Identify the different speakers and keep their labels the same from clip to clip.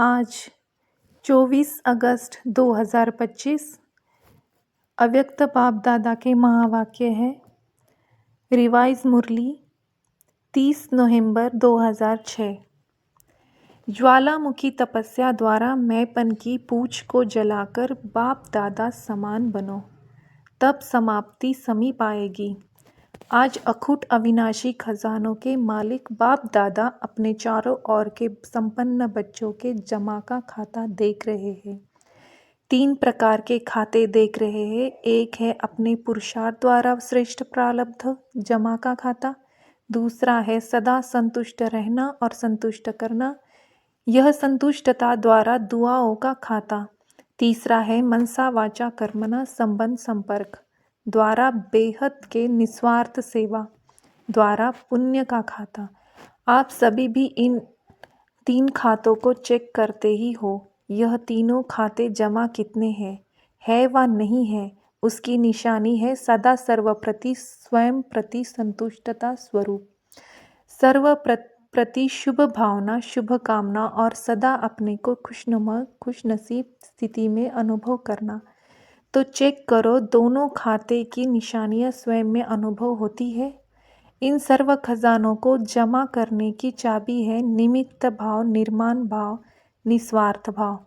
Speaker 1: आज 24 अगस्त 2025 अव्यक्त बाप दादा के महावाक्य है। रिवाइज मुरली 30 नवंबर 2006। ज्वालामुखी तपस्या द्वारा मैंपन की पूछ को जलाकर बाप दादा समान बनो, तब समाप्ति समीप आएगी। आज अखुट अविनाशी खजानों के मालिक बाप दादा अपने चारों ओर के संपन्न बच्चों के जमा का खाता देख रहे हैं। 3 प्रकार के खाते देख रहे हैं। एक है अपने पुरुषार्थ द्वारा श्रेष्ठ प्रारब्ध जमा का खाता। दूसरा है सदा संतुष्ट रहना और संतुष्ट करना, यह संतुष्टता द्वारा दुआओं का खाता। तीसरा है मनसा वाचा कर्मणा संबंध संपर्क द्वारा बेहद के निस्वार्थ सेवा द्वारा पुण्य का खाता। आप सभी भी इन 3 खातों को चेक करते ही हो। यह तीनों खाते जमा कितने हैं, है व नहीं है, उसकी निशानी है सदा सर्वप्रति स्वयं प्रति संतुष्टता स्वरूप, सर्व प्रति शुभ भावना शुभ कामना और सदा अपने को खुशनुमा खुशनसीब स्थिति में अनुभव करना। तो चेक करो, दोनों खाते की निशानियां स्वयं में अनुभव होती है। इन सर्व खजानों को जमा करने की चाबी है निमित्त भाव, निर्माण भाव, निस्वार्थ भाव।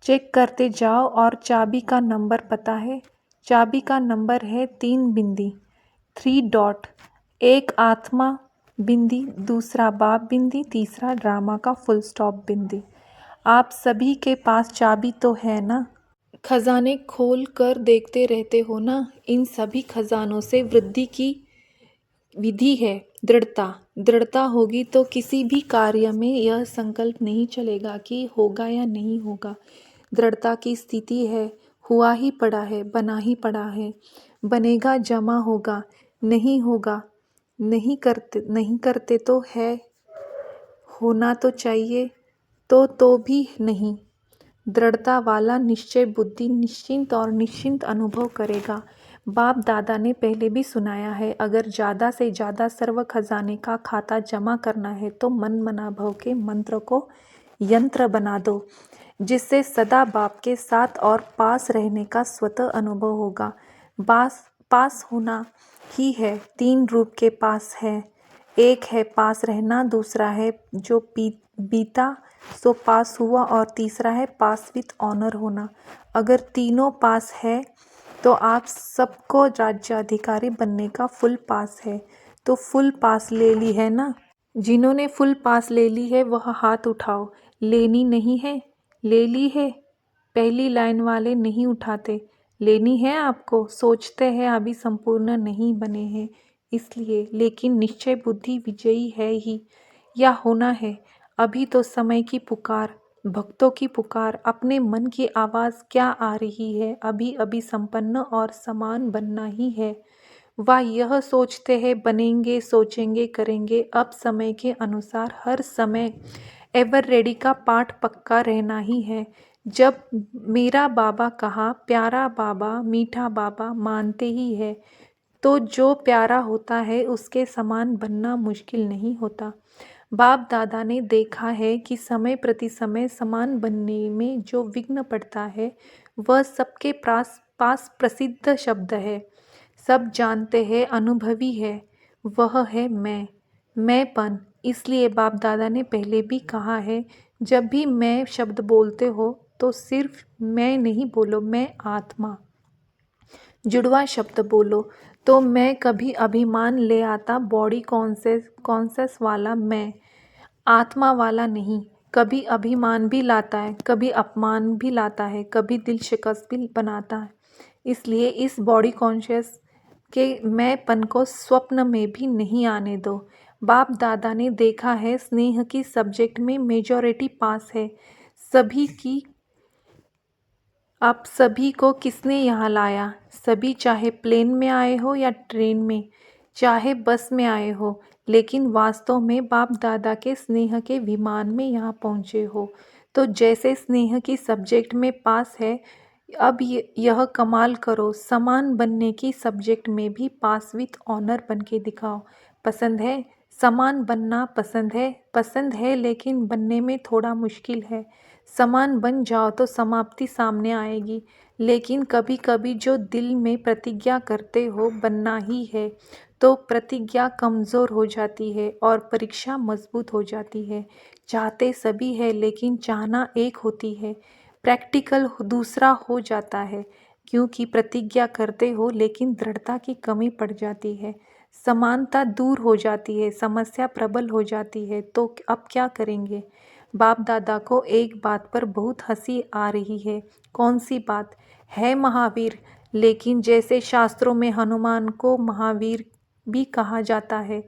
Speaker 1: चेक करते जाओ और चाबी का नंबर पता है। चाबी का नंबर है 3 बिंदी 3 डॉट, एक आत्मा बिंदी, दूसरा बाप बिंदी, तीसरा ड्रामा का फुल स्टॉप बिंदी। आप सभी के पास चाबी तो है ना? खजाने खोल कर देखते रहते हो ना। इन सभी खजानों से वृद्धि की विधि है दृढ़ता होगी तो किसी भी कार्य में यह संकल्प नहीं चलेगा कि होगा या नहीं होगा। दृढ़ता की स्थिति है, हुआ ही पड़ा है, बना ही पड़ा है, बनेगा, जमा होगा, नहीं होगा, नहीं करते तो है, होना तो चाहिए तो भी नहीं। दृढ़ता वाला निश्चय बुद्धि निश्चिंत और निश्चिंत अनुभव करेगा। बाप दादा ने पहले भी सुनाया है, अगर ज़्यादा से ज़्यादा सर्व खजाने का खाता जमा करना है तो मन मना भव के मंत्र को यंत्र बना दो, जिससे सदा बाप के साथ और पास रहने का स्वतः अनुभव होगा। पास होना ही है, 3 रूप के पास है। एक है पास रहना, दूसरा है जो बीता सो पास हुआ और तीसरा है पास विथ ऑनर होना। अगर तीनों पास है तो आप सबको राज्याधिकारी बनने का फुल पास है। तो फुल पास ले ली है ना? जिन्होंने फुल पास ले ली है वह हाथ उठाओ। लेनी नहीं है? ले ली है? पहली लाइन वाले नहीं उठाते। लेनी है आपको? सोचते हैं अभी संपूर्ण नहीं बने हैं इसलिए, लेकिन निश्चय बुद्धि विजयी है ही या होना है। अभी तो समय की पुकार, भक्तों की पुकार, अपने मन की आवाज़ क्या आ रही है, अभी अभी संपन्न और समान बनना ही है। वह यह सोचते हैं बनेंगे, सोचेंगे, करेंगे। अब समय के अनुसार हर समय एवर रेडी का पाठ पक्का रहना ही है। जब मेरा बाबा कहा, प्यारा बाबा, मीठा बाबा मानते ही है, तो जो प्यारा होता है उसके समान बनना मुश्किल नहीं होता। बाप दादा ने देखा है कि समय प्रति समय समान बनने में जो विघ्न पड़ता है वह सबके पास प्रसिद्ध शब्द है, सब जानते हैं, अनुभवी है, वह है मैंपन। इसलिए बाप दादा ने पहले भी कहा है, जब भी मैं शब्द बोलते हो तो सिर्फ मैं नहीं बोलो, मैं आत्मा जुड़वा शब्द बोलो। तो मैं कभी अभिमान ले आता, बॉडी कॉन्सेस वाला मैं, आत्मा वाला नहीं। कभी अभिमान भी लाता है, कभी अपमान भी लाता है, कभी दिल शिकस्त भी बनाता है। इसलिए इस बॉडी कॉन्शियस के मैंपन को स्वप्न में भी नहीं आने दो। बाप दादा ने देखा है स्नेह की सब्जेक्ट में मेजॉरिटी पास है सभी की। आप सभी को किसने यहाँ लाया? सभी चाहे प्लेन में आए हो या ट्रेन में, चाहे बस में आए हो, लेकिन वास्तव में बाप दादा के स्नेह के विमान में यहाँ पहुँचे हो। तो जैसे स्नेह की सब्जेक्ट में पास है, अब यह कमाल करो, समान बनने की सब्जेक्ट में भी पास विथ ऑनर बन के दिखाओ। पसंद है? समान बनना पसंद है लेकिन बनने में थोड़ा मुश्किल है। समान बन जाओ तो समाप्ति सामने आएगी। लेकिन कभी कभी जो दिल में प्रतिज्ञा करते हो बनना ही है, तो प्रतिज्ञा कमज़ोर हो जाती है और परीक्षा मजबूत हो जाती है। चाहते सभी है लेकिन चाहना एक होती है। प्रैक्टिकल दूसरा हो जाता है, क्योंकि प्रतिज्ञा करते हो लेकिन दृढ़ता की कमी पड़ जाती है। समानता दूर हो जाती है, समस्या प्रबल हो जाती है, तो अब क्या करेंगे? बाप दादा को एक बात पर बहुत हंसी आ रही है। कौन सी बात? है महावीर। लेकिन जैसे शास्त्रों में हनुमान को महावीर भी कहा जाता है,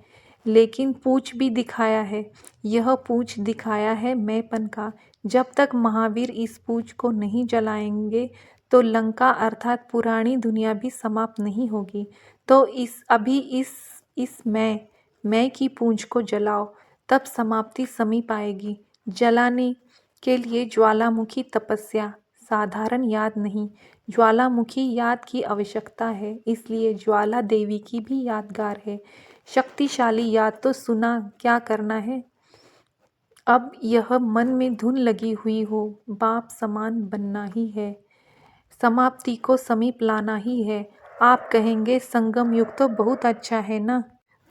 Speaker 1: लेकिन पूछ भी दिखाया है। यह पूछ दिखाया है मैंपन का। जब तक महावीर इस पूछ को नहीं जलाएंगे तो लंका अर्थात पुरानी दुनिया भी समाप्त नहीं होगी। तो इस मैं की पूंछ को जलाओ, तब समाप्ति समीप आएगी। जलाने के लिए ज्वालामुखी तपस्या, साधारण याद नहीं, ज्वालामुखी याद की आवश्यकता है। इसलिए ज्वाला देवी की भी यादगार है। शक्तिशाली याद तो सुना, क्या करना है अब? यह मन में धुन लगी हुई हो, बाप समान बनना ही है, समाप्ति को समीप लाना ही है। आप कहेंगे संगम युग तो बहुत अच्छा है ना,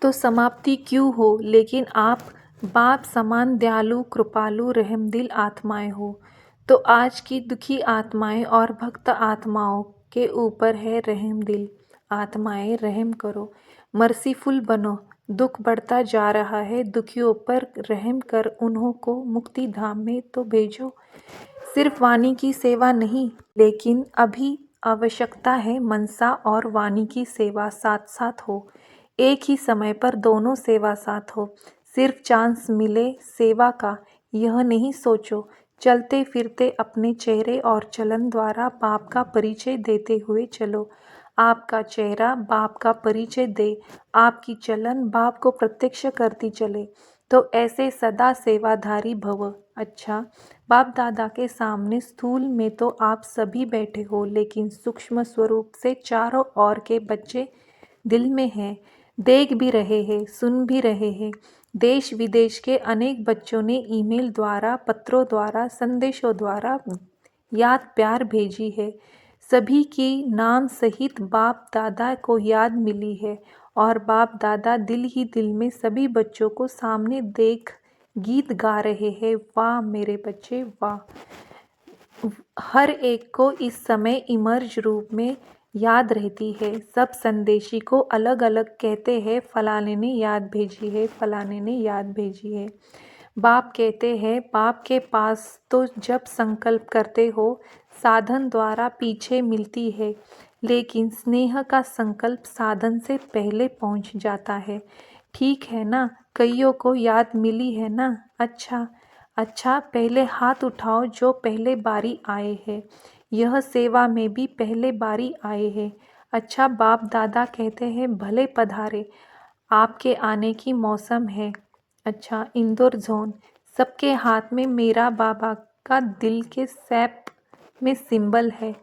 Speaker 1: तो समाप्ति क्यों हो? लेकिन आप बाप समान दयालु कृपालु रहमदिल आत्माएं हो, तो आज की दुखी आत्माएं और भक्त आत्माओं के ऊपर है रहमदिल आत्माएं, रहम करो, मर्सीफुल बनो। दुख बढ़ता जा रहा है, दुखियों पर रहम कर उन्हों को मुक्ति धाम में तो भेजो। सिर्फ वाणी की सेवा नहीं, लेकिन अभी आवश्यकता है मनसा और वाणी की सेवा साथ साथ हो। एक ही समय पर दोनों सेवा साथ हो। सिर्फ चांस मिले सेवा का, यह नहीं सोचो। चलते फिरते अपने चेहरे और चलन द्वारा बाप का परिचय देते हुए चलो। आपका चेहरा बाप का परिचय दे, आपकी चलन बाप को प्रत्यक्ष करती चले, तो ऐसे सदा सेवाधारी भव। अच्छा, बाप दादा के सामने स्थूल में तो आप सभी बैठे हो, लेकिन सूक्ष्म स्वरूप से चारों ओर के बच्चे दिल में हैं, देख भी रहे हैं, सुन भी रहे हैं। देश विदेश के अनेक बच्चों ने ईमेल द्वारा, पत्रों द्वारा, संदेशों द्वारा याद प्यार भेजी है। सभी की नाम सहित बाप दादा को याद मिली है, और बाप दादा दिल ही दिल में सभी बच्चों को सामने देख गीत गा रहे हैं। वाह मेरे बच्चे वाह। हर एक को इस समय इमर्ज रूप में याद रहती है। सब संदेशी को अलग अलग कहते हैं, फलाने ने याद भेजी है, फलाने ने याद भेजी है। बाप कहते हैं, बाप के पास तो जब संकल्प करते हो साधन द्वारा पीछे मिलती है, लेकिन स्नेह का संकल्प साधन से पहले पहुंच जाता है। ठीक है ना? कईयों को याद मिली है ना? अच्छा, पहले हाथ उठाओ जो पहले बारी आए हैं। यह सेवा में भी पहले बारी आए हैं। अच्छा, बाप दादा कहते हैं भले पधारे, आपके आने की मौसम है। अच्छा, इंदौर जोन, सबके हाथ में मेरा बाबा का दिल के सैप में सिंबल है।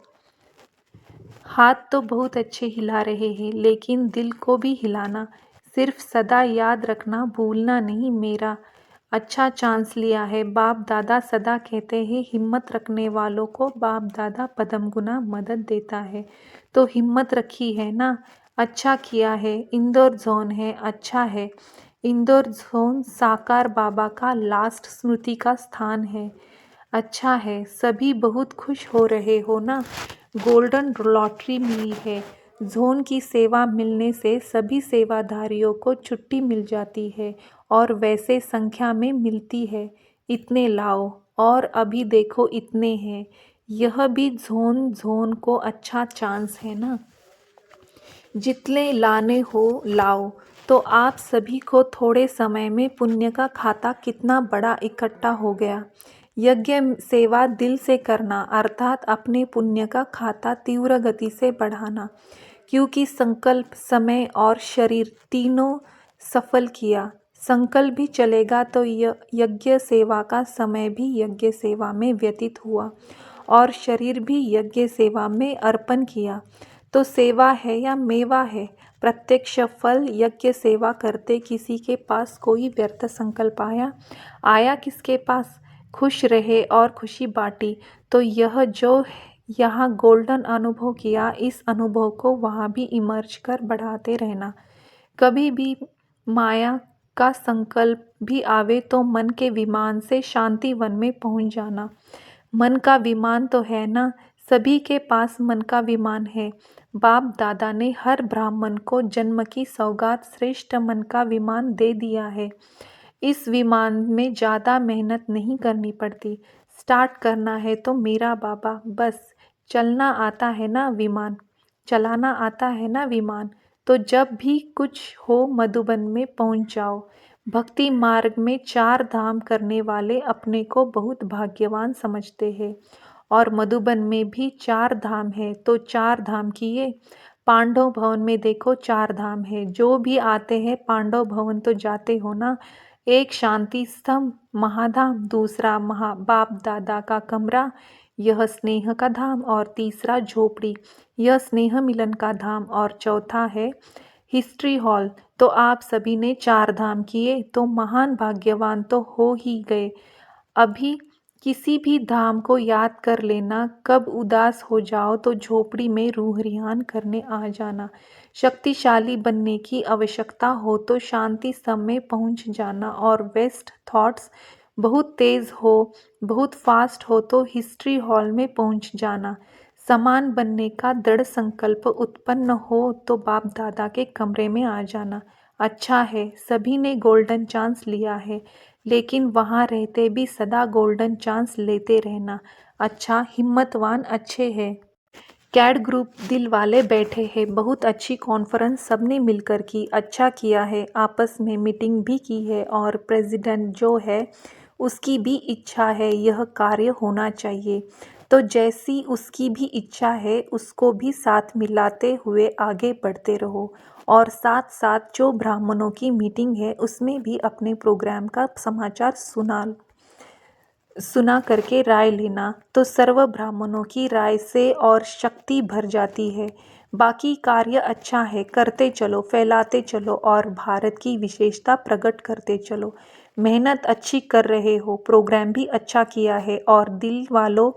Speaker 1: हाथ तो बहुत अच्छे हिला रहे हैं, लेकिन दिल को भी हिलाना। सिर्फ सदा याद रखना, भूलना नहीं मेरा। अच्छा चांस लिया है। बाप दादा सदा कहते हैं हिम्मत रखने वालों को बाप दादा पदम गुना मदद देता है, तो हिम्मत रखी है ना? अच्छा किया है। इंदौर जोन है, अच्छा है। इंदौर जोन साकार बाबा का लास्ट स्मृति का स्थान है। अच्छा है, सभी बहुत खुश हो रहे हो ना? गोल्डन लॉटरी मिली है। जोन की सेवा मिलने से सभी सेवाधारियों को छुट्टी मिल जाती है, और वैसे संख्या में मिलती है। इतने लाओ, और अभी देखो इतने हैं। यह भी जोन को अच्छा चांस है ना? जितने लाने हो लाओ। तो आप सभी को थोड़े समय में पुण्य का खाता कितना बड़ा इकट्ठा हो गया। यज्ञ सेवा दिल से करना, अर्थात अपने पुण्य का खाता तीव्र गति से बढ़ाना, क्योंकि संकल्प, समय और शरीर तीनों सफल किया। संकल्प भी चलेगा तो यज्ञ सेवा का समय भी यज्ञ सेवा में व्यतीत हुआ, और शरीर भी यज्ञ सेवा में अर्पण किया, तो सेवा है या मेवा है, प्रत्यक्ष फल यज्ञ सेवा करते किसी के पास कोई व्यर्थ संकल्प आया, आया किसके पास, खुश रहे और खुशी बांटी। तो यह जो यहाँ गोल्डन अनुभव किया, इस अनुभव को वहाँ भी इमर्ज कर बढ़ाते रहना। कभी भी माया का संकल्प भी आवे तो मन के विमान से शांति वन में पहुंच जाना। मन का विमान तो है ना, सभी के पास मन का विमान है। बाप दादा ने हर ब्राह्मण को जन्म की सौगात श्रेष्ठ मन का विमान दे दिया है। इस विमान में ज़्यादा मेहनत नहीं करनी पड़ती। स्टार्ट करना है तो मेरा बाबा, बस चलना आता है ना विमान, चलाना आता है ना विमान। तो जब भी कुछ हो मधुबन में पहुंच जाओ। भक्ति मार्ग में 4 धाम करने वाले अपने को बहुत भाग्यवान समझते हैं। और मधुबन में भी 4 धाम है, तो 4 धाम किए। पांडव भवन में देखो 4 धाम है, जो भी आते हैं पांडव भवन तो जाते हो ना। एक शांति स्तंभ महाधाम, दूसरा बाप दादा का कमरा, यह स्नेह का धाम, और तीसरा झोपड़ी, यह स्नेह मिलन का धाम, और चौथा है हिस्ट्री हॉल। तो आप सभी ने 4 धाम किए, तो महान भाग्यवान तो हो ही गए। अभी किसी भी धाम को याद कर लेना, कब उदास हो जाओ तो झोपड़ी में रूह रिहान करने आ जाना। शक्तिशाली बनने की आवश्यकता हो तो शांति स्तंभ में पहुंच जाना, और वेस्ट थॉट्स बहुत तेज हो, बहुत फास्ट हो तो हिस्ट्री हॉल में पहुंच जाना। समान बनने का दृढ़ संकल्प उत्पन्न हो तो बाप दादा के कमरे में आ जाना। अच्छा है, सभी ने गोल्डन चांस लिया है, लेकिन वहाँ रहते भी सदा गोल्डन चांस लेते रहना। अच्छा, हिम्मतवान अच्छे हैं। कैड ग्रुप दिल वाले बैठे हैं, बहुत अच्छी कॉन्फ्रेंस सबने मिलकर की, अच्छा किया है, आपस में मीटिंग भी की है, और प्रेसिडेंट जो है उसकी भी इच्छा है यह कार्य होना चाहिए। तो जैसी उसकी भी इच्छा है उसको भी साथ मिलाते हुए आगे बढ़ते रहो, और साथ साथ जो ब्राह्मणों की मीटिंग है उसमें भी अपने प्रोग्राम का समाचार सुना करके राय लेना, तो सर्व ब्राह्मणों की राय से और शक्ति भर जाती है। बाकी कार्य अच्छा है, करते चलो, फैलाते चलो, और भारत की विशेषता प्रकट करते चलो। मेहनत अच्छी कर रहे हो, प्रोग्राम भी अच्छा किया है, और दिल वालों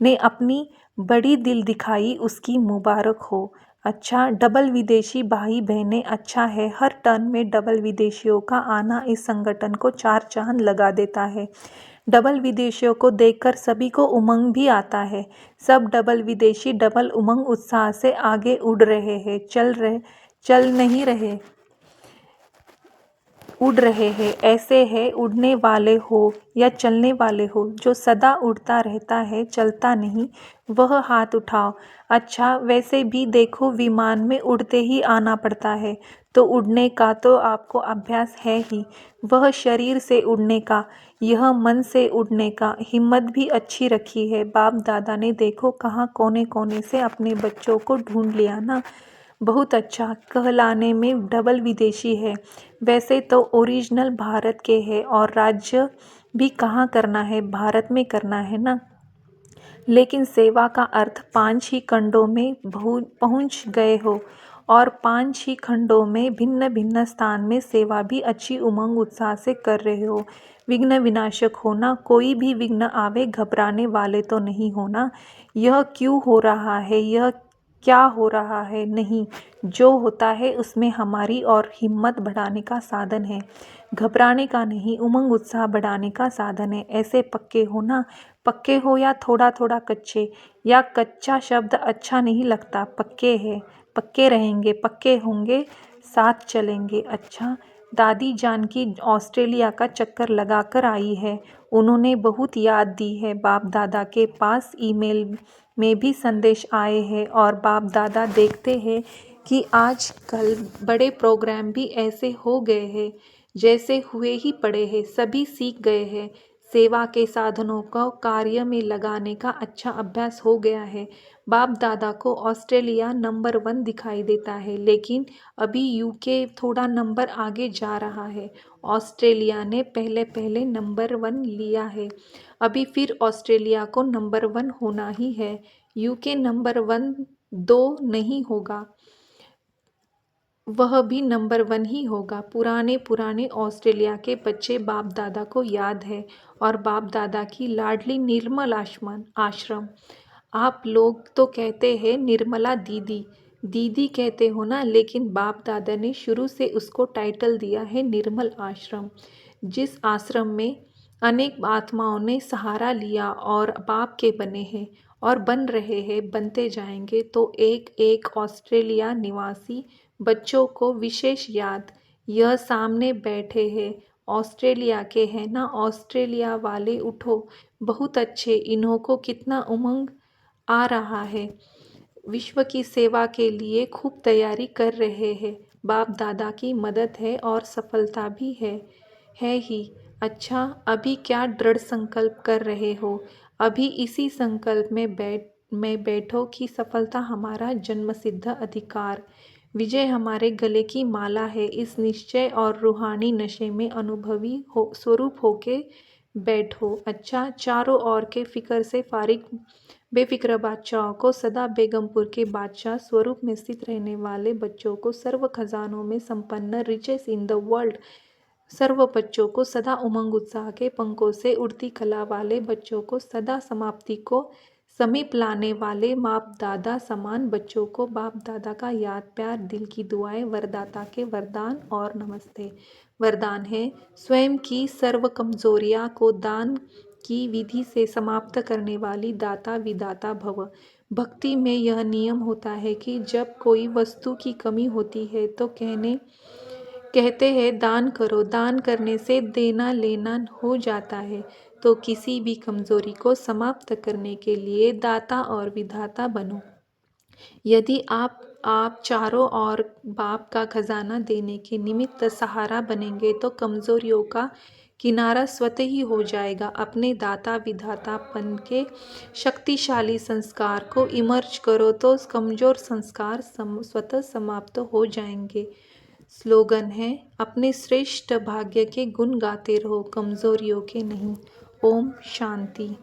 Speaker 1: ने अपनी बड़ी दिल दिखाई, उसकी मुबारक हो। अच्छा, डबल विदेशी भाई बहनें, अच्छा है, हर टर्न में डबल विदेशियों का आना इस संगठन को 4 चांद लगा देता है। डबल विदेशियों को देखकर सभी को उमंग भी आता है। सब डबल विदेशी डबल उमंग उत्साह से आगे उड़ रहे हैं, चल नहीं रहे, उड़ रहे हैं। ऐसे है, उड़ने वाले हो या चलने वाले हो, जो सदा उड़ता रहता है चलता नहीं, वह हाथ उठाओ। अच्छा, वैसे भी देखो विमान में उड़ते ही आना पड़ता है, तो उड़ने का तो आपको अभ्यास है ही, वह शरीर से उड़ने का, यह मन से उड़ने का। हिम्मत भी अच्छी रखी है बाप दादा ने, देखो कहाँ कोने कोने से अपने बच्चों को ढूंढ लिया ना। बहुत अच्छा, कहलाने में डबल विदेशी है, वैसे तो ओरिजिनल भारत के है, और राज्य भी कहाँ करना है, भारत में करना है ना। लेकिन सेवा का अर्थ 5 ही खंडों में पहुंच गए हो, और 5 ही खंडों में भिन्न भिन्न स्थान में सेवा भी अच्छी उमंग उत्साह से कर रहे हो। विघ्न विनाशक होना, कोई भी विघ्न आवे घबराने वाले तो नहीं होना। यह क्यों हो रहा है, यह क्या हो रहा है, नहीं, जो होता है उसमें हमारी और हिम्मत बढ़ाने का साधन है, घबराने का नहीं, उमंग उत्साह बढ़ाने का साधन है। ऐसे पक्के हो ना, पक्के हो या थोड़ा थोड़ा कच्चे, या कच्चा शब्द अच्छा नहीं लगता, पक्के हैं, पक्के रहेंगे, पक्के होंगे, साथ चलेंगे। अच्छा, दादी जानकी ऑस्ट्रेलिया का चक्कर लगा कर आई है, उन्होंने बहुत याद दी है। बाप दादा के पास ईमेल में भी संदेश आए हैं, और बाप दादा देखते हैं कि आजकल बड़े प्रोग्राम भी ऐसे हो गए हैं जैसे हुए ही पड़े हैं, सभी सीख गए हैं। सेवा के साधनों को कार्य में लगाने का अच्छा अभ्यास हो गया है। बाप दादा को ऑस्ट्रेलिया नंबर 1 दिखाई देता है, लेकिन अभी यूके थोड़ा नंबर आगे जा रहा है। ऑस्ट्रेलिया ने पहले पहले नंबर 1 लिया है, अभी फिर ऑस्ट्रेलिया को नंबर 1 होना ही है। यूके नंबर 1 2 नहीं होगा, वह भी नंबर 1 ही होगा। पुराने पुराने ऑस्ट्रेलिया के बच्चे बाप दादा को याद है, और बाप दादा की लाडली निर्मल आश्रम। आप लोग तो कहते हैं निर्मला दीदी दीदी कहते हो ना, लेकिन बाप दादा ने शुरू से उसको टाइटल दिया है निर्मल आश्रम। जिस आश्रम में अनेक आत्माओं ने सहारा लिया और बाप के बने हैं और बन रहे हैं, बनते जाएंगे। तो एक एक ऑस्ट्रेलिया निवासी बच्चों को विशेष याद। यह सामने बैठे हैं ऑस्ट्रेलिया के हैं ना, ऑस्ट्रेलिया वाले उठो, बहुत अच्छे, इन्हों को कितना उमंग आ रहा है, विश्व की सेवा के लिए खूब तैयारी कर रहे हैं। बाप दादा की मदद है और सफलता भी है ही। अच्छा, अभी क्या दृढ़ संकल्प कर रहे हो? अभी इसी संकल्प में बैठो कि सफलता हमारा जन्मसिद्ध अधिकार, विजय हमारे गले की माला है। इस निश्चय और रूहानी नशे में अनुभवी हो स्वरूप होके बैठो। अच्छा, चारों ओर के फिक्र से फारिग बेफिक्र बादशाहों को, सदा बेगमपुर के बादशाह स्वरूप में स्थित रहने वाले बच्चों को, सर्व खजानों में संपन्न, रिचेस इन द वर्ल्ड, सर्व बच्चों को, सदा उमंग उत्साह के पंखों से उड़ती कला वाले बच्चों को, सदा समाप्ति को समीप लाने वाले बाप दादा समान बच्चों को, बाप दादा का याद, प्यार, दिल की दुआएं, वरदाता के वरदान और नमस्ते। वरदान है, स्वयं की सर्व कमजोरियां को दान की विधि से समाप्त करने वाली दाता विदाता भव। भक्ति में यह नियम होता है कि जब कोई वस्तु की कमी होती है तो कहते हैं दान करो, दान करने से देना लेना हो जाता है। तो किसी भी कमजोरी को समाप्त करने के लिए दाता और विधाता बनो। यदि आप चारों ओर बाप का खजाना देने के निमित्त सहारा बनेंगे तो कमजोरियों का किनारा स्वतः ही हो जाएगा। अपने दाता विधातापन के शक्तिशाली संस्कार को इमर्ज करो तो कमजोर संस्कार स्वतः समाप्त हो जाएंगे। स्लोगन है, अपने श्रेष्ठ भाग्य के गुण गाते रहो, कमजोरियों के नहीं। ओम शांति।